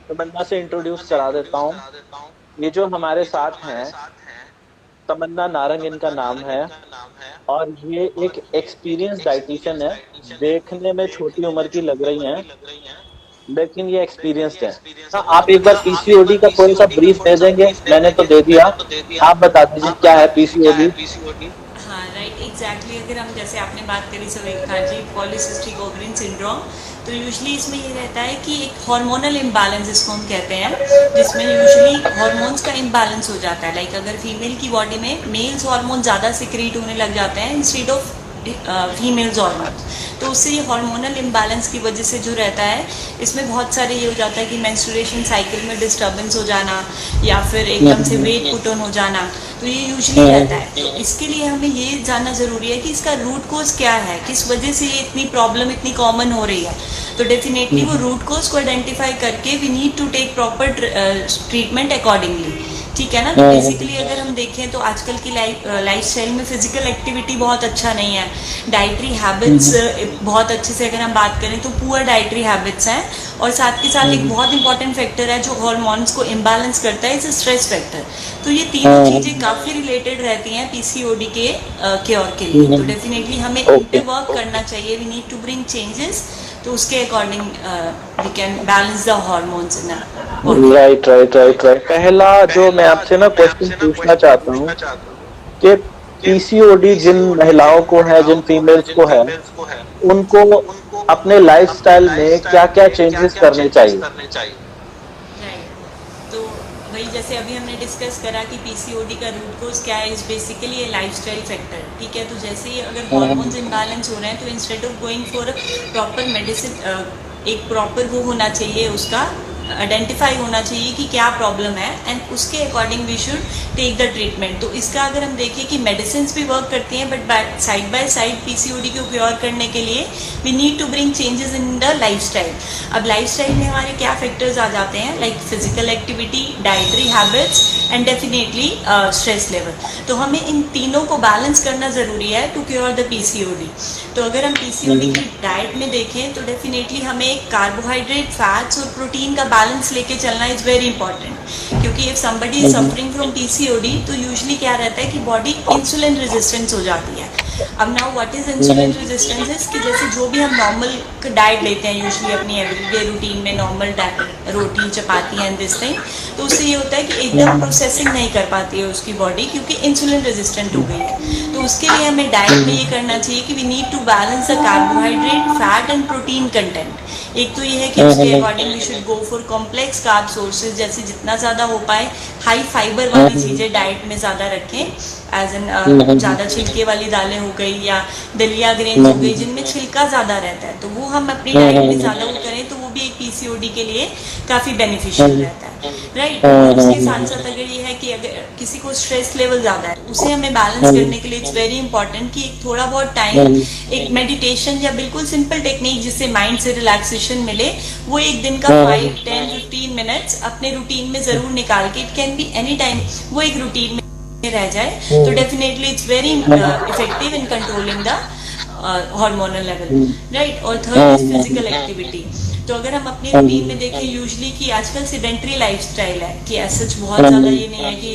तमन्ना से इंट्रोड्यूस करा देता हूँ। ये जो हमारे साथ हैं, तमन्ना नारंग इनका नाम है। और ये एक एक्सपीरियंस डाइटिशियन है। देखने में छोटी उम्र की लग रही हैं, लेकिन ये एक्सपीरियंस्ड है। हाँ, आप एक बार पीसीओडी का थोड़ा सा ब्रीफ दे देंगे? मैंने तो दे दिया, आप बता दीजिए क्या है पीसीओडी। हाँ राइट एग्जैक्टली। अगर हम जैसे आपने बात करी Savita ji polycystic ovarian syndrome, तो यूजली इसमें ये रहता है कि एक हार्मोनल इम्बैलेंस इसको हम कहते हैं, जिसमें यूजली हार्मोन्स का इम्बैलेंस हो जाता है। लाइक अगर फीमेल की बॉडी में मेल्स हार्मोन ज़्यादा सिक्रीट होने लग जाते हैं इंस्टेड ऑफ फीमेल्स हार्मोन, तो उससे ये हार्मोनल इम्बैलेंस की वजह से जो रहता है, इसमें बहुत सारे ये हो जाता है कि मेंस्ट्रुएशन साइकिल में डिस्टर्बेंस हो जाना, या फिर एकदम से वेट पुट ऑन हो जाना, तो ये यूजली रहता है। तो इसके लिए हमें ये जानना ज़रूरी है कि इसका रूट कोज क्या है, किस वजह से ये इतनी प्रॉब्लम इतनी कॉमन हो रही है। तो डेफिनेटली वो रूट कोज को आइडेंटिफाई करके we need to take proper treatment accordingly. ठीक है ना। तो बेसिकली अगर हम देखें तो आजकल की लाइफ स्टाइल में फिजिकल एक्टिविटी बहुत अच्छा नहीं है। डाइटरी हैबिट्स बहुत अच्छे से अगर हम बात करें तो पुअर डाइटरी हैबिट्स हैं। और साथ के साथ एक बहुत इंपॉर्टेंट फैक्टर है जो हार्मोन्स को इम्बैलेंस करता है, इज स्ट्रेस फैक्टर। तो ये तीनों चीज़ें काफ़ी रिलेटेड रहती हैं पीसीओडी के क्योर के लिए। तो डेफिनेटली हमें इन पे ओके। वर्क करना चाहिए। We need to bring changes, तो उसके according we can balance the hormones in body. Right right right right. पहला जो मैं आपसे ना क्वेश्चन पूछना चाहता हूँ कि पीसीओडी जिन महिलाओं को है, जिन फीमेल्स को है, उनको अपने लाइफस्टाइल में क्या क्या चेंजेस करने चाहिए? राइट। तो वही जैसे अभी हमने डिस्कस करा कि पीसीओडी का रूट कोज क्या है, is basically A lifestyle factor. ठीक है। तो जैसे ही अगर हार्मोन्स इम्बैलेंस हो रहे हैं, तो instead of going for proper medicine, एक प्रॉपर वो होना चाहिए, उसका आइडेंटिफाई होना चाहिए कि क्या प्रॉब्लम है, एंड उसके according we should take the treatment. तो इसका अगर हम देखें कि मेडिसिन भी वर्क करती हैं, but side by side PCOD को क्योर करने के लिए we need to bring changes in the lifestyle. अब लाइफस्टाइल में हमारे क्या फैक्टर्स आ जाते हैं, like physical activity, dietary habits, and definitely stress level. तो हमें इन तीनों को बैलेंस करना ज़रूरी है टू क्योर द पीसीओडी। तो अगर हम पीसीओडी की डाइट में देखें तो डेफिनेटली हमें कार्बोहाइड्रेट, फैट्स और प्रोटीन का बैलेंस लेके चलना इज़ वेरी इंपॉर्टेंट। क्योंकि if somebody is suffering from PCOD, तो यूजली क्या रहता है कि बॉडी इंसुलिन रेजिस्टेंस हो जाती है। अब now what is insulin resistance is कि जैसे जो भी हम नॉर्मल डाइट लेते हैं यूजली अपनी एवरीडे रूटीन में, normal roti, chapati and this thing, तो उससे ये होता है कि एकदम प्रोसेसिंग नहीं कर पाती है उसकी बॉडी, क्योंकि इंसुलिन रेजिस्टेंट हो गई है। तो उसके लिए हमें डाइट में ये करना चाहिए कि we need to balance the carbohydrate, fat and protein content. एक तो ये है कि उसके according we should go for complex carb sources, जैसे जितना ज़्यादा हो पाए हाई फाइबर वाली चीज़ें डाइट में ज़्यादा रखें, एज एन ज़्यादा छिलके वाली दालें हो गई या दलिया ग्रेन्स हो गई जिनमें छिलका ज़्यादा रहता है, तो वो हम अपनी डाइट में ज़्यादा वो करें, तो वो भी एक पीसीओडी के लिए काफ़ी बेनिफिशियल रहता है। राइट। और उसके साथ साथ अगर ये है कि अगर किसी को स्ट्रेस लेवल ज़्यादा है, उसे हमें बैलेंस करने के लिए इट्स वेरी इंपॉर्टेंट कि एक थोड़ा बहुत टाइम एक मेडिटेशन या बिल्कुल सिंपल टेक्निक जिससे माइंड से रिलैक्सेशन मिले, वो एक दिन का 5, 10, 15 मिनट्स अपने रूटीन में ज़रूर निकाल के, it can be any time, वो एक रूटीन में रह जाए, तो definitely it's very effective in controlling the hormonal level. Right. और थर्ड इज फिजिकल एक्टिविटी। तो अगर हम अपनी रूटीन में देखें यूजली कि आजकल सेडेंट्री लाइफस्टाइल है, कि सच बहुत ज़्यादा ये नहीं है कि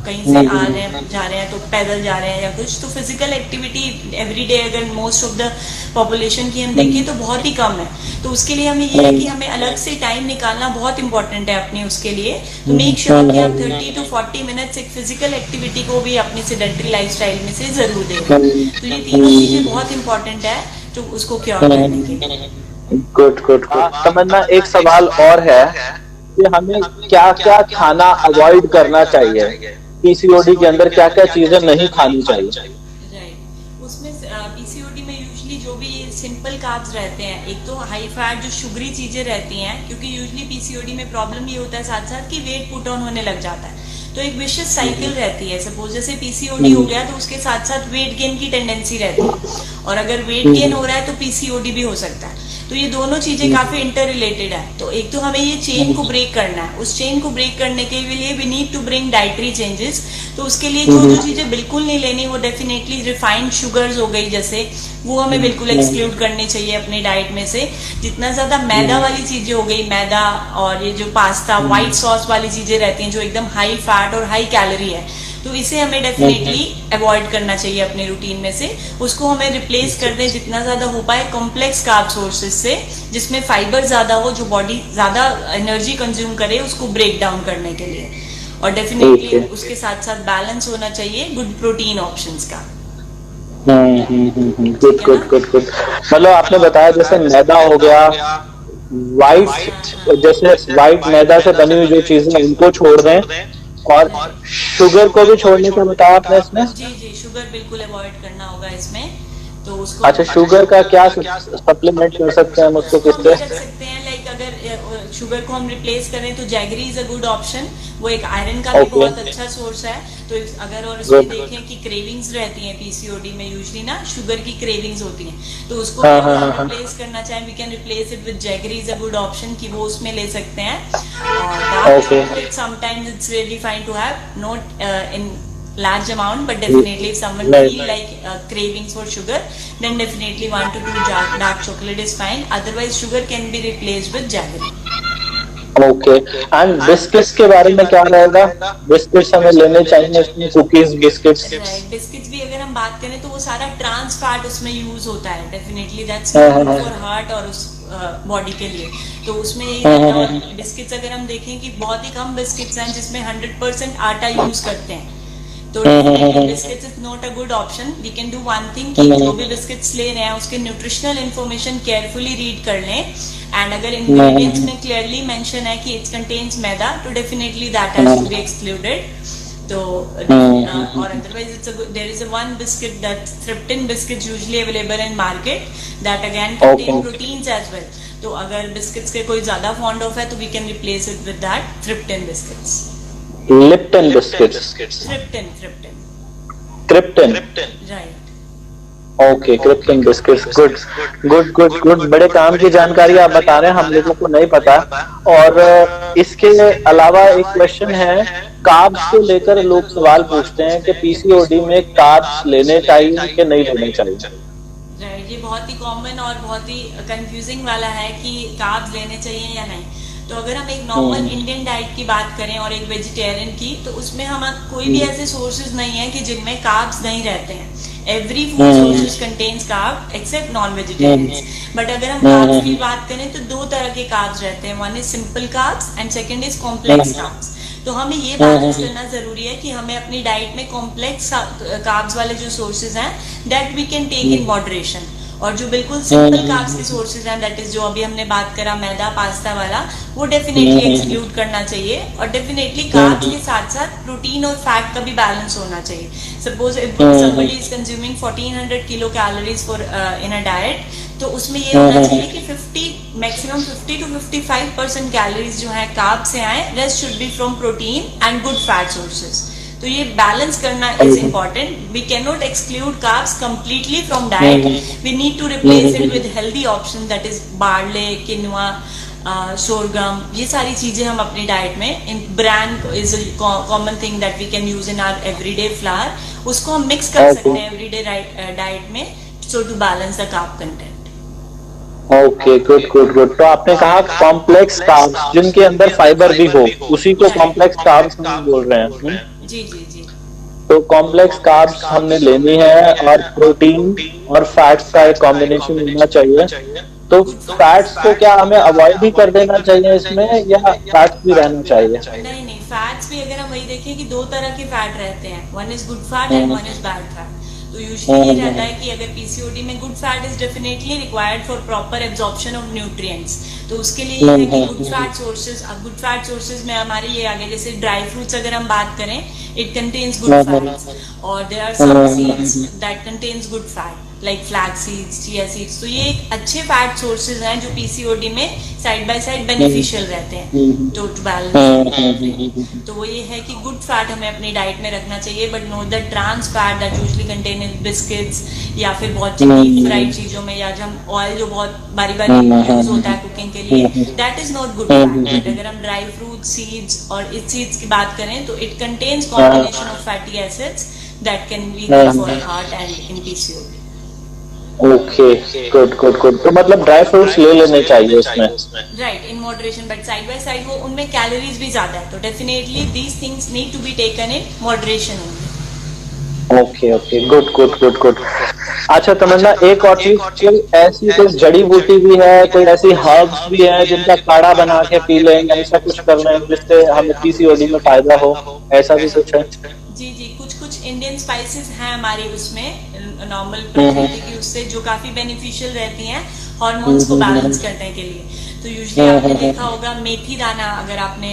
कहीं से आ रहे हैं जा रहे हैं तो पैदल जा रहे हैं या कुछ, तो फिजिकल एक्टिविटी एवरीडे अगर मोस्ट ऑफ द पॉपुलेशन की हम देखें तो बहुत ही कम है। तो उसके लिए हमें ये है कि हमें अलग से टाइम निकालना बहुत इंपॉर्टेंट है अपने उसके लिए। तो मेक श्योर कि आप 30 to 40 मिनट्स एक फिजिकल एक्टिविटी को भी अपनी सेडेंट्री लाइफस्टाइल में से ज़रूर दें। तो ये तीनों चीज़ें बहुत इंपॉर्टेंट है तो उसको क्योर करने के लिए। Good good good. तमन्ना, एक सवाल और है कि हमें क्या क्या खाना अवॉइड करना चाहिए? पीसीओडी के अंदर क्या क्या चीजें नहीं खानी चाहिए? राइट। उसमें पीसीओडी में यूजली जो भी सिंपल कार्ब्स रहते हैं, एक तो हाई फैट जो शुगरी चीज़ें रहती हैं, क्योंकि यूजली पीसीओडी में प्रॉब्लम ये होता है साथ साथ कि वेट पुट ऑन होने लग जाता है, तो एक विशियस साइकिल रहती है। सपोज जैसे पीसीओडी हो गया तो उसके साथ साथ वेट गेन की टेंडेंसी रहती है, और अगर वेट गेन हो रहा है तो पीसीओडी भी हो सकता है। तो ये दोनों चीजें काफी इंटर रिलेटेड है। तो एक तो हमें ये चेन को ब्रेक करना है, उस चेन को ब्रेक करने के लिए we need to bring dietary changes. तो उसके लिए जो जो चीजें बिल्कुल नहीं लेनी, वो डेफिनेटली रिफाइंड शुगर्स हो गई जैसे, वो हमें बिल्कुल एक्सक्लूड करनी चाहिए अपनी डाइट में से। जितना ज्यादा मैदा वाली चीजें हो गई, मैदा और ये जो पास्ता व्हाइट सॉस वाली चीजें रहती हैं जो एकदम हाई फैट और हाई कैलोरी है, तो इसे हमें डेफिनेटली अवॉइड करना चाहिए अपने रूटीन में से। उसको हमें रिप्लेस कर दें जितना ज्यादा हो पाए कॉम्प्लेक्स कार्ब सोर्सेज से, जिसमें फाइबर ज्यादा हो, जो बॉडी ज्यादा एनर्जी कंज्यूम करे उसको ब्रेक डाउन करने के लिए। और डेफिनेटली उसके साथ साथ बैलेंस होना चाहिए गुड प्रोटीन ऑप्शंस का। Good good good good. मतलब आपने बताया जैसे मैदा हो गया, वाइट जैसे वाइट मैदा से बनी हुई जो चीजें उनको छोड़ दें, और शुगर को भी छोड़ने का बताया आपने इसमें। जी जी, शुगर बिल्कुल अवॉइड करना होगा इसमें। तो उसको अच्छा, शुगर का क्या सप्लीमेंट कर सकते हैं हम उसको उसको हम किससे? ये रख सकते हैं, लाइक अगर शुगर को हम रिप्लेस करें तो jaggery is a good option. वो एक आयरन का भी ओके, बहुत अच्छा सोर्स है। तो अगर और उसमें देखें कि क्रेविंग्स रहती हैं पीसीओडी में, यूजली ना शुगर की क्रेविंग्स होती हैं, तो उसको हाँ अगर हाँ हम हाँ हाँ, रिप्लेस करना चाहें, we can replace it with jaggery is a good option, कि वो उसमें ले सकते हैं। और dark okay, chocolate sometimes it's really fine to have, not in large amount, but definitely if someone नहीं, feel like cravings for sugar, then definitely 1 to 2 dark chocolate is fine. Otherwise sugar can be replaced with jaggery. Okay. And biscuits के बारे में क्या रहेगा? Biscuits हमें लेने चाहिए इसमें, कुकीज बिस्किट्स? राइट, बिस्किट्स भी अगर हम बात करें तो वो सारा ट्रांस फैट उसमें यूज होता है, definitely that's good for heart और उस बॉडी के लिए। तो उसमें बिस्किट्स अगर हम देखें कि बहुत ही कम बिस्किट्स हैं जिसमें 100% आटा यूज करते हैं, तो biscuits is not a good option. We can do one thing कि जो भी बिस्किट्स ले रहे हैं उसके न्यूट्रिशनल इन्फॉर्मेशन केयरफुली रीड कर लें, एंड अगर इंग्रेडिएंट्स में क्लियरली मेंशन है कि इट कंटेन्स मैदा, तो definitely that has to be excluded. तो और otherwise it's there is a one biscuit that thripton biscuit usually available in market that again contain proteins as well. तो अगर biscuits के कोई ज्यादा फॉन्ड ऑफ है तो we can replace it with that thripton biscuits. Lipton biscuits? Thripton thripton crypton? Right. Okay, crypton biscuits. Good good good good, बड़े काम की जानकारी आप बता रहे हैं, हम लोगों को नहीं पता। और इसके अलावा एक क्वेश्चन है, कार्ब्स को लेकर लोग सवाल पूछते हैं कि पीसीओडी में कार्ब्स लेने चाहिए कि नहीं लेने चाहिए? राइट, ये बहुत ही कॉमन और बहुत ही कंफ्यूजिंग वाला है कि कार्ब्स लेने चाहिए या नहीं। तो अगर हम एक नॉर्मल इंडियन डाइट की बात करें और एक वेजिटेरियन की, तो उसमें हम कोई भी ऐसे सोर्सेज नहीं है कि जिनमें कार्ब्स नहीं रहते हैं। Every food sources contains carb except non vegetarians. But अगर हम कार्ब्स की बात करें तो दो तरह के कार्ब्स रहते हैं, one is simple carbs and second is complex carbs. तो हमें ये बैलेंस करना जरूरी है कि हमें अपनी डाइट में कॉम्प्लेक्स कार्ब्स वाले जो सोर्सेज हैं that we can take in moderation, और जो बिल्कुल सिंपल कार्ब्स के सोर्सेज हैं, दैट इज जो अभी हमने बात करा मैदा पास्ता वाला, वो डेफिनेटली एक्सक्लूड करना चाहिए। और डेफिनेटली कार्ब्स के साथ साथ प्रोटीन और फैट का भी बैलेंस होना चाहिए। Suppose if somebody is consuming 1400 kilo calories for in a diet, तो उसमें ये होना चाहिए कि 50 मैक्सिमम 50 to 55% कैलोरीज जो है कार्ब से आए, rest should be from protein and good fat sources. तो ये बैलेंस करना is important. We can not exclude carbs completely from diet, we need to replace it with healthy option that is barley, quinoa, sorghum, ये सारी चीजें हम अपनी diet में, in bran is common thing that we can use in our everyday flour, उसको हम mix कर सकते हैं एवरीडे डाइट में, सो to balance the carb content. Okay, good good good. तो आपने कहा कॉम्प्लेक्स कार्ब्स जिनके अंदर फाइबर भी हो, उसी को कॉम्प्लेक्स कार्ब्स हम बोल रहे हैं। जी जी जी। तो कॉम्प्लेक्स कार्ब्स हमने लेनी है, और प्रोटीन और फैट्स का एक कॉम्बिनेशन होना चाहिए। तो फैट्स को क्या हमें अवॉइड ही कर देना चाहिए इसमें, या फैट्स भी रहना चाहिए? नहीं नहीं, फैट्स भी अगर हम वही देखें कि दो तरह के फैट रहते हैं, one is good fat and one is bad fat. तो यूजुअली ये रहता है कि अगर पीसीओडी में good fat is definitely required for proper absorption of nutrients, तो उसके लिए ये है कि गुड फैट सोर्सेज में हमारे ये आगे, जैसे ड्राई फ्रूट्स अगर हम बात करें, इट कंटेन्स गुड फैट्स, और there are some seeds that contains good fat. Like flax seeds, chia seeds. तो ये एक अच्छे फैट सोर्सेज हैं जो पीसीओडी में साइड बाय साइड बेनिफिशियल रहते हैं टू बैलेंस। तो वो ये है कि गुड फैट हमें अपनी डाइट में रखना चाहिए, but no the trans fat that usually contain in biscuits या फिर बहुत डीप फ्राइड चीजों में, या जब ऑयल जो बहुत बारी बारी यूज होता है कुकिंग के लिए, that is not good fat. But अगर हम ड्राई फ्रूट, सीड्स और इस सीड्स की बात करें तो it contains combination of fatty acids that can be good for heart and in PCOD. Okay, good good good. तो मतलब ड्राई फ्रूट्स ले लेने चाहिए इसमें, right, in moderation, but side by side वो उनमें कैलोरीज भी ज्यादा है, तो definitely these things need to be taken in moderation only. Okay okay, good good good good. अच्छा तमन्ना, एक और चीज, कोई ऐसी कोई जड़ी बूटी भी है, कोई ऐसी हर्ब्स भी है जिनका काढ़ा बना के पी लें, ऐसा कुछ कर लें जिससे हमें पीसीओडी में फायदा हो, ऐसा भी कुछ है? जी जी, कुछ कुछ इंडियन स्पाइसेस हैं हमारे उसमें नॉर्मल प्रकृति की, उससे जो काफी बेनिफिशियल रहती हैं हार्मोन्स को बैलेंस करने के लिए। तो यूजुअली आपने देखा होगा मेथी दाना, अगर आपने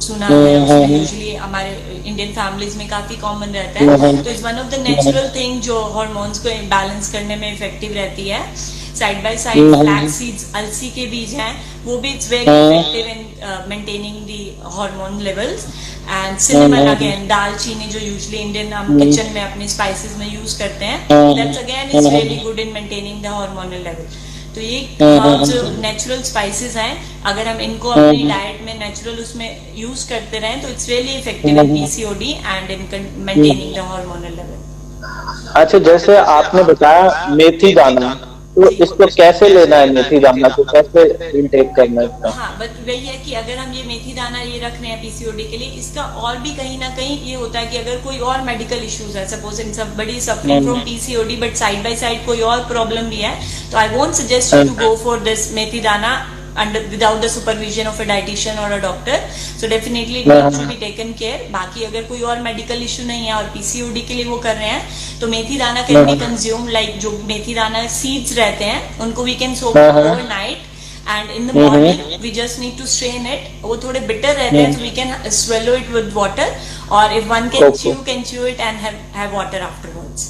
सुना है, उसमें यूजुअली हमारे इंडियन फैमिलीज में काफी कॉमन रहता है। तो it's one of the natural thing जो हार्मोन्स को बैलेंस करने में इफेक्टिव रहती है। Side by side flax seeds, अलसी के बीज हैं, वो भी it's very effective in maintaining the hormone levels. And cinnamon again, दालचीनी जो यूजुअली इंडियन हम किचन में अपने स्पाइसेस में यूज करते हैं, that's again is really good in maintaining the hormonal level. तो ये जो नेचुरल स्पाइसेस हैं, अगर हम इनको अपनी डाइट में नेचुरल उसमें यूज करते रहें तो it's really effective in PCOD and in maintaining the hormonal level. अच्छा, जैसे आपने बताया मेथी दाना, तो इसको कैसे लेना है, मेथी दाना को कैसे इनटेक करना है इसका? हाँ, बट वही है कि अगर हम ये मेथी दाना ये रख रहे हैं पीसीओडी के लिए, इसका और भी कहीं ना कहीं ये होता है कि अगर कोई और मेडिकल इश्यूज है, सपोज इन somebody suffering from PCOD but side by side कोई और प्रॉब्लम भी है, तो I won't suggest you to go for this methi dana without the supervision of a dietitian or a doctor. So definitely it needs to be taken care. बाकी अगर कोई और medical issue नहीं है और पीसीओडी के लिए वो कर रहे हैं, तो मेथी दाना कैन बी कंज्यूम, लाइक जो मेथी दाना सीड्स रहते हैं उनको we can soak overnight and in the morning we just need to strain it. वो थोड़े bitter रहते हैं, so we can swallow it with water, or if one can chew it and have water afterwards.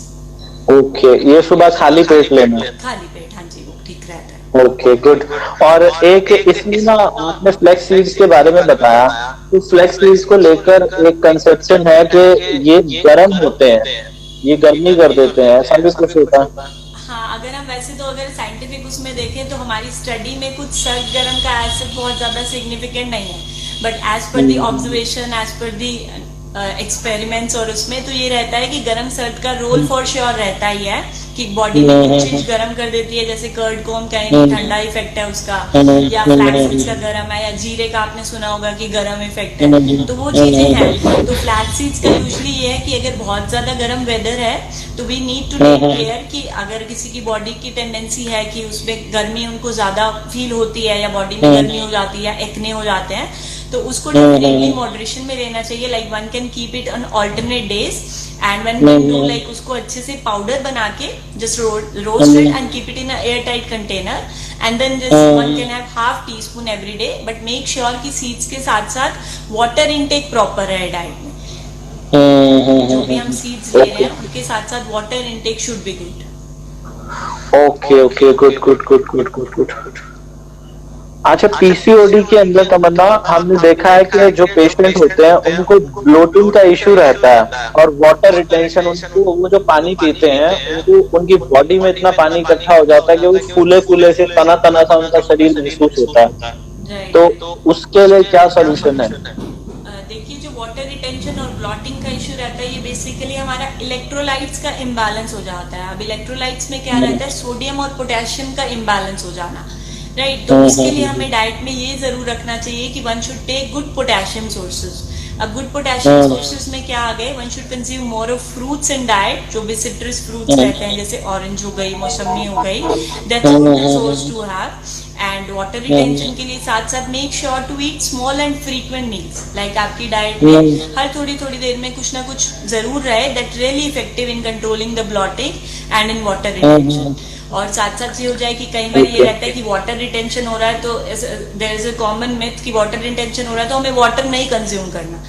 Okay, ये सुबह खाली पेट लेना? खाली पेट, हाँ जी, वो ठीक रहता है। Okay, good. और एक इसमें ना आपने फ्लैक्स सीड्स के बारे में बताया, तो फ्लैक्स सीड्स को लेकर एक कंसेप्शन है कि ये गर्म होते हैं, ये गर्मी कर देते हैं, ऐसा भी कुछ होता है? हाँ, अगर हम वैसे तो अगर साइंटिफिक उसमें देखें तो हमारी स्टडी में कुछ सर्द गर्म का एसिड बहुत ज्यादा सिग्निफिकेंट नहीं है, but as per the observation, as per the experiments और उसमें तो ये रहता है कि गर्म सर्द का रोल फॉर श्योर रहता ही है कि बॉडी में कुछ चीज गर्म कर देती है, जैसे कर्ड को हम कहेंगे ठंडा इफेक्ट है उसका, या फ्लैक्स का गर्म है, या जीरे का आपने सुना होगा कि गर्म इफेक्ट है, तो वो चीजें हैं। तो फ्लैक्स सीड्स का यूजुअली ये है कि अगर बहुत ज्यादा गर्म वेदर है तो we need to take care कि अगर किसी की बॉडी की टेंडेंसी है कि उसमें गर्मी उनको ज्यादा फील होती है, या बॉडी में गर्मी हो जाती है, या एक्ने हो जाते हैं, तो उसको डेफिनेटली मॉडरेशन में लेना चाहिए। Like one can keep it on alternate days, and when we do like उसको अच्छे से पाउडर बना के just roast it and keep it in a air tight container, and then just one can have half teaspoon every day, but make sure कि seeds के साथ साथ water intake proper है डाइट में। जो भी हम सीड्स ले रहे हैं उनके साथ साथ water intake should be good. Okay okay, good good good good good good. अच्छा, पीसीओडी के अंदर तमन्ना, हमने देखा है कि जो पेशेंट होते हैं उनको ब्लोटिंग का इश्यू रहता है, और वाटर रिटेंशन, उनको वो जो पानी पीते हैं उनको उनकी बॉडी में इतना पानी इकट्ठा हो जाता है कि वो फूले फूले से तना तना सा उनका शरीर महसूस होता है, तो उसके लिए क्या सोल्यूशन है? देखिए, जो वाटर रिटेंशन और ब्लॉटिंग का इश्यू रहता है, ये बेसिकली हमारा इलेक्ट्रोलाइट्स का इम्बैलेंस हो जाता है। अब इलेक्ट्रोलाइट्स में क्या रहता है, सोडियम और पोटेशियम का इम्बैलेंस हो जाना, राइट। तो इसके लिए हमें डाइट में ये जरूर रखना चाहिए कि one should take good potassium sources. अब गुड पोटेशियम सोर्सेज में क्या आ गए, one should consume more of fruits in diet, जो भी सिट्रस फ्रूट्स रहते हैं, जैसे ऑरेंज हो गई, मौसमी हो गई, that's a good source to have. And water retention के लिए साथ साथ make sure to eat small and frequent meals, like आपकी डाइट में हर थोड़ी थोड़ी देर में कुछ ना कुछ जरूर रहे, that really effective in controlling the blotting and in water retention. और साथ साथ ये हो जाए कि कई बार ये रहता है कि वाटर रिटेंशन हो रहा है, तो there is a common myth कि वाटर रिटेंशन हो रहा है तो हमें वाटर नहीं कंज्यूम करना,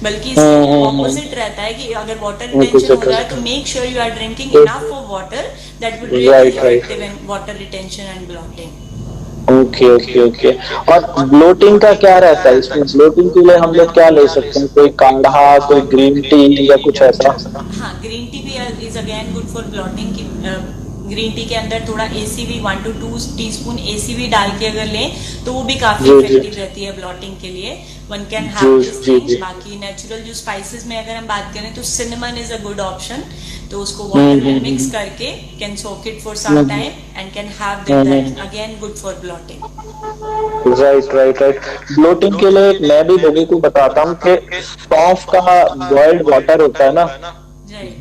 बल्कि इसके ऑपोजिट रहता है कि अगर वाटर रिटेंशन हो रहा है तो make sure you are drinking enough of water, that would really right right. Effective in water retention and bloating. Okay okay okay. और ब्लोटिंग का क्या रहता है इसमें? ब्लोटिंग के लिए हम लोग क्या ले सकते हैं? कोई काढ़ा, कोई ग्रीन टी या कुछ ऐसा? हाँ, ग्रीन टी भी is again good for blotting की। ग्रीन टी के अंदर थोड़ा एसीवी 1 to 2 टीस्पून एसीवी डाल के अगर लें तो वो भी काफी इफेक्टिव रहती है ब्लॉटिंग के लिए। One can have this things. बाकी नेचुरल जो स्पाइसेस में अगर हम बात करें तो cinnamon is a good option, तो उसको वाटर में मिक्स करके can soak it for some time and can have that, again good for bloating. Right right right. Bloating के लिए मैं भी लोगों को बताता हूँ कि सौंफ का बॉइल्ड वाटर होता है ना,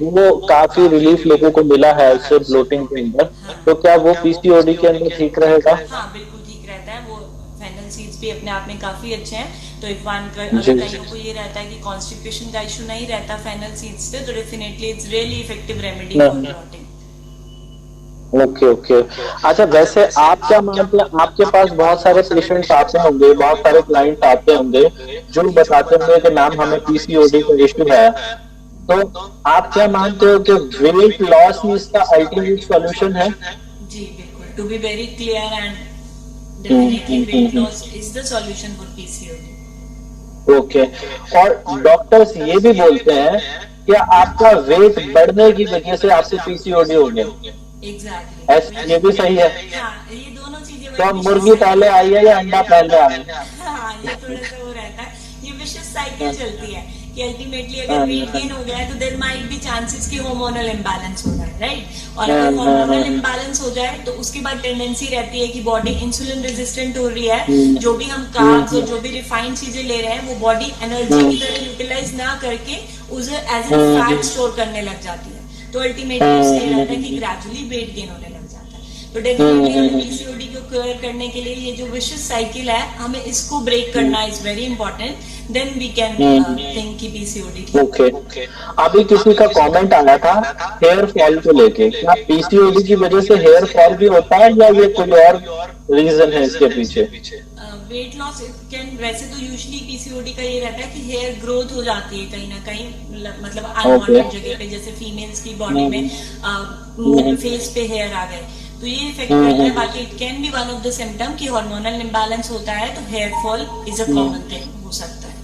वो काफी रिलीफ लोगों को मिला है इससे ब्लोटिंग के अंदर। तो क्या वो पीसीओडी के अंदर ठीक रहेगा? हाँ बिल्कुल ठीक रहता है। वो फेनल सीड्स भी अपने आप में काफी अच्छे हैं। तो इफ वन अगर कईयों को ये रहता है कि कॉन्स्टिपेशन का इशू नहीं रहता फेनल सीड्स से, तो definitely it's really effective remedy for blotting. Okay okay. अच्छा, वैसे आप क्या मानते हैं? आपके पास बहुत सारे पेशेंट्स आते होंगे, बहुत सारे क्लाइंट्स आते होंगे जो बताते होंगे कि मैम हमें पीसीओडी का इशू है, तो आप क्या मानते हो कि वेट लॉस ही इसका अल्टीमेट सॉल्यूशन है? जी बिल्कुल, to be very clear and definitely weight loss is the solution for PCOD. Okay. और डॉक्टर्स ये भी बोलते हैं कि आपका वेट बढ़ने की वजह से आपको पीसीओडी हो गया। एग्जैक्टली, ये भी सही है? हाँ, ये दोनों चीजें। तो मुर्गी पहले आई है या अंडा पहले आया? हाँ, ये थोड़ा सा वो रहता है, ये विशियस साइकिल चलती है कि अल्टीमेटली अगर वेट गेन हो गया है तो देयर माइट बी चांसेस कि हार्मोनल इम्बैलेंस हो जाए, राइट। और अगर हार्मोनल इम्बैलेंस हो जाए तो उसके बाद टेंडेंसी रहती है कि बॉडी इंसुलिन रेजिस्टेंट हो रही है। जो भी हम कार्ब्स और जो भी रिफाइंड चीजें ले रहे हैं वो बॉडी एनर्जी की तरह यूटिलाइज ना करके उसे एज ए फैट स्टोर करने लग जाती है। तो अल्टीमेटली उससे ये रहता है कि ग्रेजुअली वेट गेन होने लग जाता है। तो डेफिनेटली हमें पीसीओडी को क्लियर करने के लिए ये जो विशियस साइकिल है हमें इसको ब्रेक करना is very important, then we can think कि पीसीओडी। ओके। अभी किसी का कमेंट आया था हेयर फॉल को लेके, क्या पीसीओडी की वजह से हेयर फॉल भी होता है या ये कोई और रीजन है इसके पीछे? वेट लॉस कैन, वैसे तो यूजुअली पीसीओडी का ये रहता है कि हेयर ग्रोथ हो जाती है कहीं ना कहीं, मतलब अनवांटेड जगह पे, जैसे फीमेल्स की बॉडी में मुंह फेस पे हेयर आ गए तो ये इफेक्ट करता है। बाकी it can be one of the symptom कि हार्मोनल इम्बैलेंस होता है तो hair fall is a common thing हो सकता है।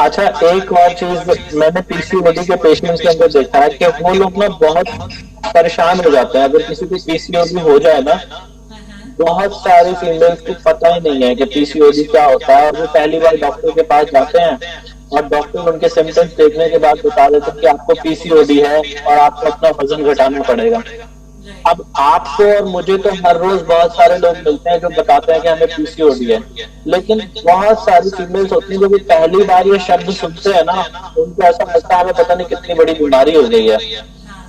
अच्छा, एक और चीज मैंने पीसीओडी के पेशेंट्स के अंदर देखा है कि वो लोग ना बहुत परेशान हो जाते हैं अगर किसी को पीसीओडी हो जाए ना। बहुत सारी फीमेल्स को पता ही नहीं है कि पीसीओडी क्या होता है, और वो पहली बार डॉक्टर के पास जाते हैं और डॉक्टर उनके सिम्टम्स देखने के बाद बता देते हैं कि आपको पीसीओडी है और आपको अपना वजन घटाना पड़ेगा। अब आपको और मुझे तो हर रोज बहुत सारे लोग मिलते हैं जो बताते हैं कि हमें पीसीओडी है, लेकिन बहुत सारी फीमेल्स होती हैं जो भी पहली बार ये शब्द सुनते हैं ना, उनको ऐसा लगता है हमें पता नहीं कितनी बड़ी बीमारी हो गई है।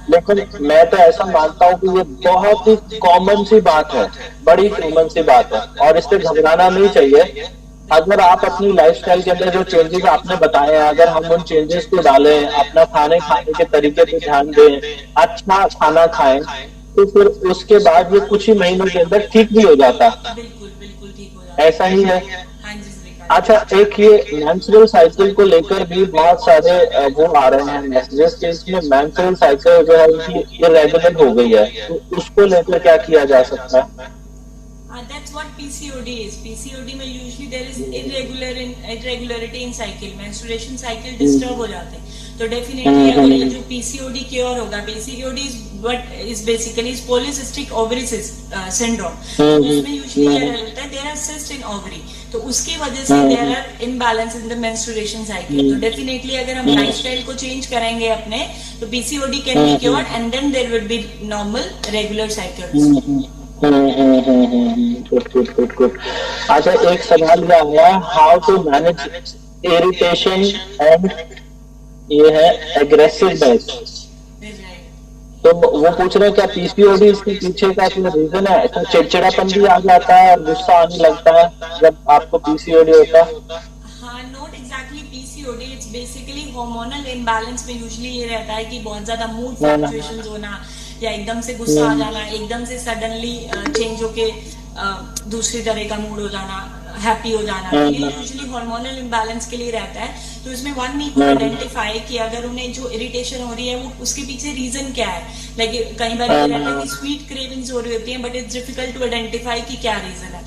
लेकिन मैं तो ऐसा मानता हूँ कि ये बहुत ही कॉमन सी बात है, बड़ी कॉमन सी बात है, और इससे घबराना नहीं चाहिए। अगर आप अपनी लाइफस्टाइल के अंदर जो चेंजेस आपने बताए हैं, अगर हम उन चेंजेस को डालें, अपना खाने के तरीके पे ध्यान दें, अच्छा खाना खाएं, तो फिर उसके बाद ये कुछ ही महीनों के अंदर ठीक भी हो जाता है। बिल्कुल ठीक हो जाता है। ऐसा ही है। हाँ जी। अच्छा, एक ये मेंस्ट्रुअल साइकिल को लेकर भी बहुत सारे वो आ रहे हैं मैसेजेस कि इसमें मेंस्ट्रुअल साइकिल जो है उनकी इरेगुलर हो गई है, तो उसको लेकर क्या किया जा सकता है? That's what PCOD is. PCOD में usually there is irregularity in cycle, menstruation cycle disturb हो जाते हैं। तो डेफिनेटली अगर ये जो पीसीओडी क्योर होगा, PCOD is basically polycystic ovary syndrome, उसमें यूजुअली क्या रहता है, there are cyst in ovary, तो उसकी वजह से there are imbalance in the menstruation cycle. तो डेफिनेटली अगर हम लाइफस्टाइल को चेंज करेंगे अपने, तो PCOD can be cured and then there will be normal regular cycles. Good. अच्छा, एक सवाल क्या हुआ, how to manage irritation and ये है एग्रेसिवनेस। तो वो पूछ रहे हैं क्या पीसीओडी इसके पीछे का कोई रीजन है? तो चिड़चिड़ापन भी आ जाता है और गुस्सा आने लगता है जब आपको पीसीओडी होता है? हाँ, not exactly PCOD, it's basically hormonal imbalance में यूजुअली ये रहता है कि बहुत ज्यादा मूड फ्लक्चुएशंस होना, या एकदम से गुस्सा आ जाना, एकदम से सडनली चेंज होके दूसरी तरह का मूड हो जाना, हैप्पी हो जाना, तो ये यूजुअली हार्मोनल इम्बैलेंस के लिए रहता है। तो इसमें वन नीड टू आइडेंटिफाई कि अगर उन्हें जो इरिटेशन हो रही है वो उसके पीछे रीजन क्या है। लाइक कई बार ये रहता है कि स्वीट क्रेविंग्स हो रही होती है, but it's difficult to identify कि क्या रीजन है।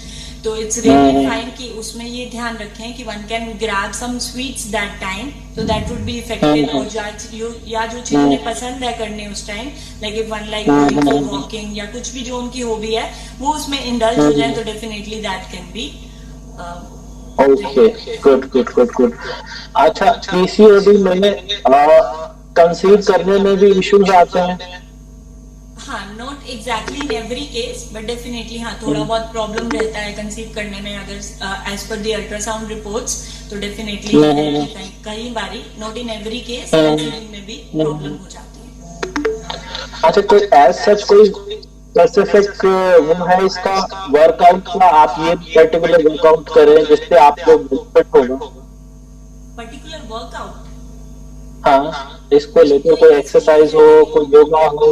तो इट्स रियली फाइन कि उसमें ये ध्यान रखें कि one can grab some sweets that time, तो दैट वुड बी इफेक्टिव। और या जो चीज उन्हें पसंद है करने उस time, like if one like going for walking या कुछ भी जो उनकी हॉबी है, वो उसमें इंडल्ज हो जाए, तो definitely that can B. Okay, good good good good. अच्छा, पीसीओडी में कंसीव करने में भी इश्यूज आते हैं? हाँ, not exactly in every case, but definitely हाँ थोड़ा बहुत प्रॉब्लम रहता है कंसीव करने में, अगर as per the ultrasound reports, तो डेफिनेटली कई बारी, not in every case, conceiving में भी प्रॉब्लम हो जाती है। अच्छा, कोई एज सच कोई स्पेसिफिक वो है इसका वर्कआउट का, आप ये पर्टिकुलर वर्कआउट करें जिससे आपको बेनिफिट होगा? Particular workout? हाँ, इसको लेकर कोई एक्सरसाइज हो, कोई योगा हो?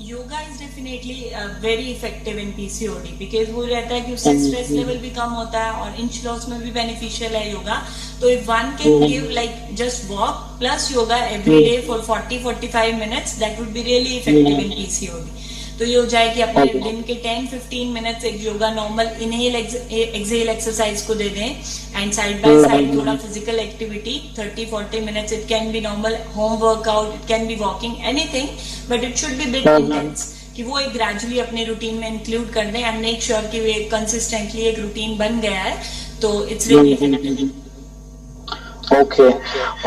Yoga is definitely very effective in PCOD, because वो रहता है कि उससे स्ट्रेस लेवल भी कम होता है और इंच लॉस में भी बेनिफिशियल है योगा। तो if one can give like just walk plus yoga every day for 40-45 minutes, that would be really effective in PCOD. तो ये हो जाए कि अपने दिन के 10-15 मिनट्स एक yoga normal inhale exhale exercise को दे दें, एंड साइड बाय साइड थोड़ा physical activity 30-40 minutes. It can B normal home workout, it can be walking, anything, but it should B bit intense, कि वो एक ग्रेजुअली अपने रूटीन में include कर दें एंड मेक श्योर कि वो कंसिस्टेंटली एक रूटीन बन गया है, तो इट्स रियली इफेक्टिव। ओके,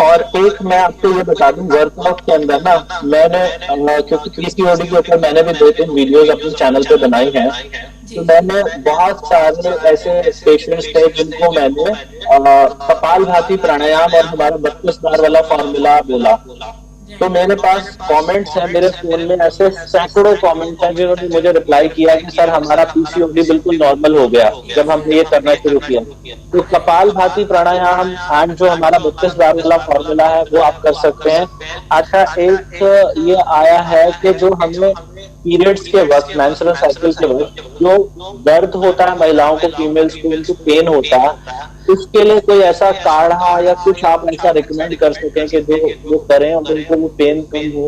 और एक मैं आपको ये बता दूं, वर्कआउट के अंदर ना मैंने क्योंकि पीसीओडी के ऊपर मैंने भी 2-3 वीडियोस अपने चैनल पे बनाई हैं, तो मैंने बहुत सारे ऐसे पेशेंट्स थे जिनको मैंने कपालभाति प्राणायाम और हमारा 32 बार वाला फॉर्मूला बोला। तो मेरे पास कमेंट्स हैं, मेरे फोन में ऐसे सैकड़ों कमेंट्स हैं जिन्होंने मुझे रिप्लाई किया कि सर हमारा पीसीओडी बिल्कुल नॉर्मल हो गया जब हमने ये करना शुरू किया। तो कपालभाति प्राणायाम एंड जो हमारा 32 बार वाला फॉर्मूला है वो आप कर सकते हैं। अच्छा, एक ये आया है कि जो हमें पीरियड्स के वक्त, मेंस्ट्रुअल साइकिल के वक्त जो दर्द होता है महिलाओं को, फीमेल्स को, उनको पेन होता है, उसके लिए कोई ऐसा काढ़ा या कुछ आप ऐसा रिकमेंड कर सकें कि जो वो करें और उनको वो पेन कम हो?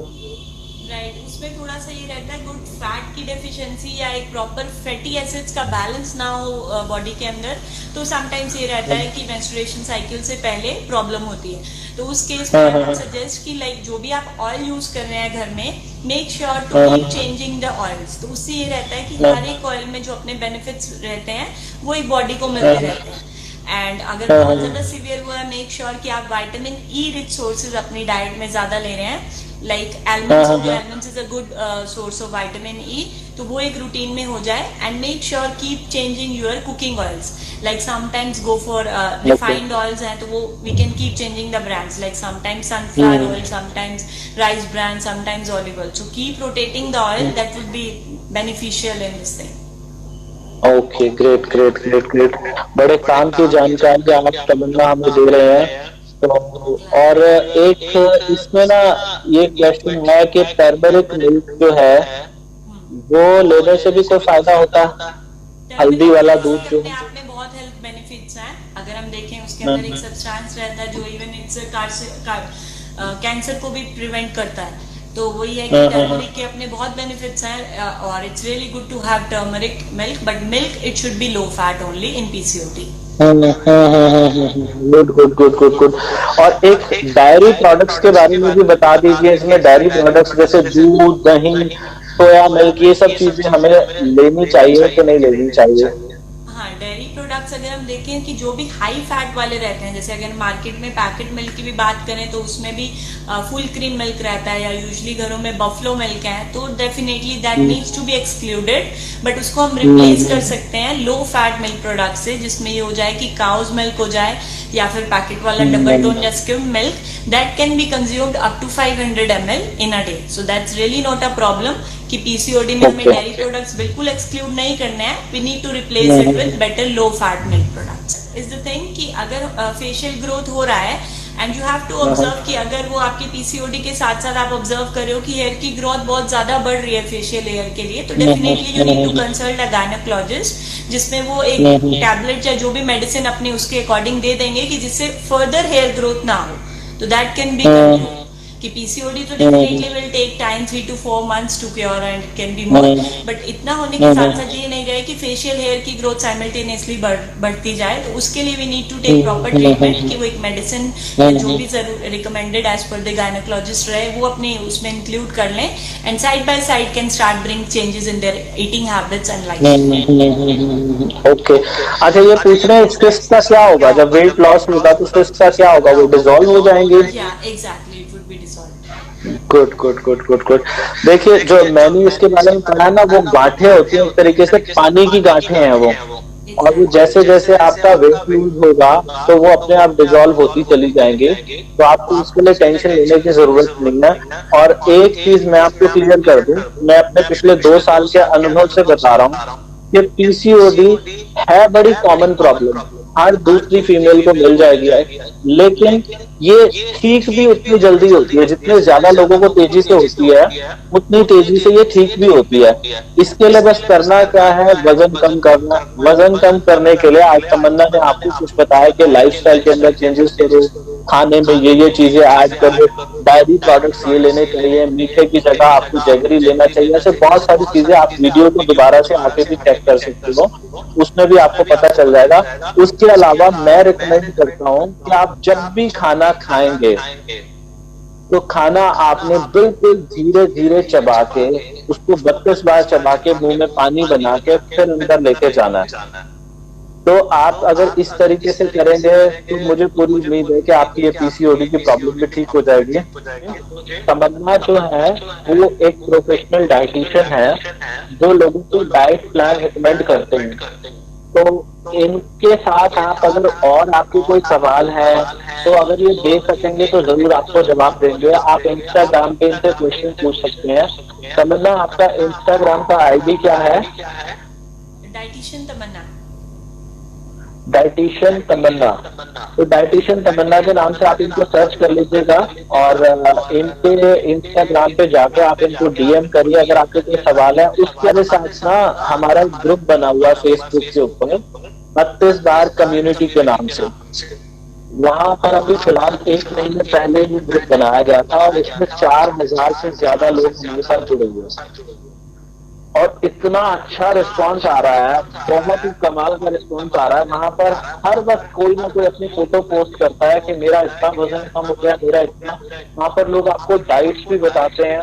राइट, उसमें थोड़ा सा ये रहता है गुड फैट की डेफिशिएंसी या एक प्रॉपर फैटी एसिड्स का बैलेंस ना हो बॉडी के अंदर, तो समटाइम्स ये रहता है कि मेंस्ट्रुएशन साइकिल से पहले प्रॉब्लम होती है। तो उस केस में आई सजेस्ट कि लाइक जो भी आप ऑयल यूज कर रहे हैं घर में, make sure to keep changing the oils. तो उससे ये रहता है कि हर एक ऑयल में जो अपने बेनिफिट्स रहते हैं वो एक बॉडी को मिलते रहते हैं। एंड अगर बहुत ज्यादा सीवियर हुआ है, मेक श्योर कि आप विटामिन ई रिच सोर्सेज अपनी डाइट में ज्यादा ले रहे हैं, like almonds. Almonds is a good source of vitamin E, तो वो एक रूटीन में हो जाए। And make sure keep changing your cooking oils, like sometimes go for refined oils हैं तो वो we can keep changing the brands, like sometimes sunflower oil, sometimes rice brand, sometimes olive oil. So keep rotating the oil, that would be beneficial in this thing. Okay, great great great great, बड़े काम की जानकारी आप तमन्ना हमें दे रहे हैं। तो और एक इसमें ना ये क्वेश्चन है कि टर्मरिक मिल्क जो है वो लेने से भी कोई फायदा होता है? हल्दी वाला दूध जो अपने आप में बहुत हेल्थ बेनिफिट्स हैं। अगर हम देखें उसके अंदर एक सब्सटेंस रहता है जो इवन इट्स कैंसर को भी प्रिवेंट करता है। तो वही है कि टर्मरिक के अपने बहुत बेनिफिट्स हैं और it's really good to have turmeric milk, but milk it should be low fat only in PCOD. Good good good good good. और एक डायरी प्रोडक्ट्स के बारे में भी बता दीजिए। इसमें डायरी प्रोडक्ट्स जैसे दूध, दही, सोया मिल्क, ये सब चीजें हमें लेनी चाहिए कि नहीं लेनी चाहिए? हाँ, डेयरी प्रोडक्ट्स अगर हम देखें कि जो भी हाई फैट वाले रहते हैं, जैसे अगर मार्केट में पैकेट मिल्क की भी बात करें तो उसमें भी फुल क्रीम मिल्क रहता है, या यूजुअली घरों में बफलो मिल्क है, तो definitely that needs to be excluded. But उसको हम रिप्लेस कर सकते हैं लो फैट मिल्क प्रोडक्ट से, जिसमें ये हो जाए कि काउज मिल्क हो जाए या फिर पैकेट वाला डबल टोन या skim milk, that can be consumed up to 500 ml in a day. So that's really not a problem कि पीसीओडी में हमें डेयरी प्रोडक्ट्स बिल्कुल एक्सक्लूड नहीं करने हैं। We need to replace it with better low fat milk products. Is the thing कि अगर facial growth हो रहा है and you have to observe कि अगर वो आपकी पीसीओडी के साथ साथ आप ऑब्जर्व कर रहे हो कि हेयर की ग्रोथ बहुत ज्यादा बढ़ रही है फेशियल हेयर के लिए, तो definitely you need to consult a gynaecologist, जिसमें वो एक टैबलेट या जो भी मेडिसिन अपने उसके अकॉर्डिंग दे देंगे कि जिससे फर्दर हेयर ग्रोथ ना हो, तो दैट कैन बी कंट्रोल। कि पीसीओडी तो definitely will take time 3 to 4 months to cure and can be more, but इतना होने के साथ साथ ये नहीं रहे कि फेशियल हेयर की ग्रोथ साइमल्टेनियसली बढ़ती जाए, तो उसके लिए we need to take proper treatment कि वो एक मेडिसिन जो भी recommended as per the gynecologist रहे वो अपने उसमें इंक्लूड कर लें, and side by side can start bring changes in their eating habits and life. Okay, अच्छा ये पूछ रहे हैं सिस्ट का क्या होगा जब वेट लॉस होगा, तो सिस्ट का क्या होगा, वो डिसॉल्व हो जाएंगे? या exactly, it would be dissolve. Good good good good good. देखिए जो मैंने इसके बारे में पढ़ा ना, वो गांठें होती हैं एक तरीके से, पानी की गांठें हैं वो, और वो जैसे जैसे आपका वेट लूज होगा तो वो अपने आप डिसॉल्व होती चली जाएंगी, तो आपको इसके लिए टेंशन लेने की जरूरत नहीं है। और एक चीज मैं आपको क्लियर कर दूं, मैं अपने पिछले 2 साल के अनुभव से बता रहा हूँ कि पीसीओडी है बड़ी कॉमन प्रॉब्लम, हर दूसरी फीमेल को मिल जाएगी, लेकिन ये ठीक भी उतनी जल्दी होती है, जितने ज्यादा लोगों को तेजी से होती है उतनी तेजी से ये ठीक भी होती है। इसके लिए बस करना क्या है, वजन कम करना। वजन कम करने के लिए आज तमन्ना ने आपको कुछ बताया कि लाइफस्टाइल के अंदर चेंजेस करो, खाने में ये चीजें ऐड करो, डायरी प्रोडक्ट्स ये लेने चाहिए, मीठे की जगह आपको जैगरी लेना चाहिए, ऐसे बहुत सारी चीजें। आप वीडियो को दोबारा से आके भी चेक कर सकते हो, उसमें भी आपको पता चल जाएगा। उसके अलावा मैं रिकमेंड करता हूँ कि आप जब भी खाना खाएंगे तो खाना आपने बिल्कुल धीरे धीरे चबा के, उसको 32 बार चबा के मुंह में पानी बना के फिर अंदर लेके जाना है। तो आप अगर इस तरीके से करेंगे तो मुझे पूरी उम्मीद है कि आपकी ये पीसीओडी की प्रॉब्लम भी ठीक हो जाएगी। तमन्ना जो है वो एक प्रोफेशनल डाइटिशियन है जो लोगों को डाइट प्लान रिकमेंड करते हैं, तो इनके साथ आप अगर और आपके कोई सवाल है तो अगर ये दे सकेंगे तो जरूर आपको जवाब देंगे। आप इंस्टाग्राम पे इनसे क्वेश्चन पूछ सकते हैं। तमन्ना आपका इंस्टाग्राम का आईडी क्या है? डाइटिशियन तमन्ना। डाइटिशियन तमन्ना। तो डाइटिशियन तमन्ना के नाम से आप इनको सर्च कर लीजिएगा और इनके इंस्टाग्राम पे जाकर आप इनको डीएम करिए अगर आपके कोई सवाल है। उसके साथ ना हमारा ग्रुप बना हुआ फेसबुक के ऊपर 32 बार कम्युनिटी के नाम से, वहां पर अभी फिलहाल 1 महीने पहले ही ग्रुप बनाया गया था और इसमें 4000 से ज्यादा लोग हमारे साथ जुड़े हुए हैं और इतना अच्छा रिस्पांस आ रहा है, बहुत ही कमाल का रिस्पांस आ रहा है। वहां पर हर वक्त कोई ना कोई अपनी फोटो पोस्ट करता है कि मेरा इतना वजन कम हो गया, मेरा इतना। वहां पर लोग आपको डाइट्स भी बताते हैं,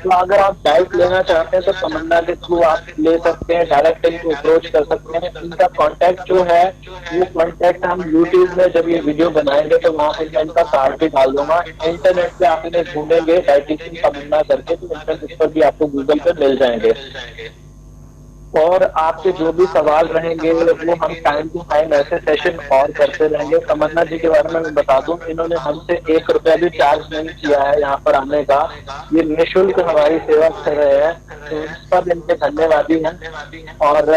तो अगर आप डाइट लेना चाहते हैं तो तमन्ना के थ्रू आप ले सकते हैं, डायरेक्ट इनको अप्रोच कर सकते हैं। इनका कॉन्टेक्ट जो है वो कॉन्टेक्ट हम यूट्यूब में जब ये वीडियो बनाएंगे तो वहां पर मैं इनका कार्ड भी डाल दूंगा। इंटरनेट पे आप इन्हें ढूंढेंगे डाइटिशियन तमन्ना करके तो इंटरनेट पर भी आपको गूगल पे मिल जाएंगे। और आपके जो भी सवाल रहेंगे वो हम टाइम टू टाइम ऐसे सेशन और करते रहेंगे। तमन्ना जी के बारे में मैं बता दूं, इन्होंने हमसे 1 रुपया भी चार्ज नहीं किया है यहाँ पर आने का, ये निःशुल्क हमारी सेवा कर रहे हैं, तो इस पर इनके धन्यवादी हैं। और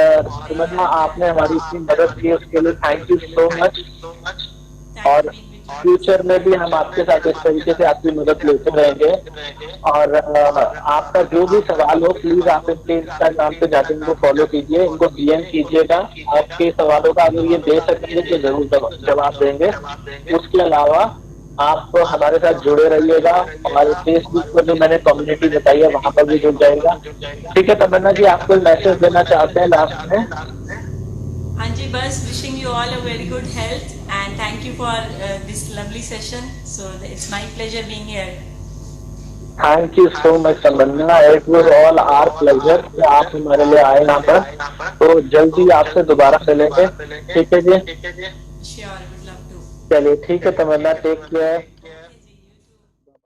तमन्ना आपने हमारी इतनी मदद की उसके लिए थैंक यू सो मच। और फ्यूचर में भी हम आपके साथ इस तरीके से आपकी मदद लेते रहेंगे। और आपका जो भी सवाल हो प्लीज आप इनके इंस्टाग्राम पे जाकर इनको फॉलो कीजिए, इनको डीएम कीजिएगा। आपके सवालों का अगर ये दे सकेंगे तो जरूर जवाब देंगे। उसके अलावा आप हमारे साथ जुड़े रहिएगा और फेसबुक पर जो मैंने कम्युनिटी बताई है वहां पर भी जुड़ जाएगा। ठीक है तमन्ना जी, आप कोई मैसेज देना चाहते हैं लास्ट में? हाँ जी, बस wishing you all a very good health and thank you for this lovely session, so it's my pleasure being here. Thank you so much Tamanna, it was all our pleasure कि आप हमारे लिए आए यहाँ पर। तो जल्दी आपसे दोबारा मिलेंगे, ठीक है जी? Sure, would love to. चलिए ठीक है तमन्ना, टेक केयर।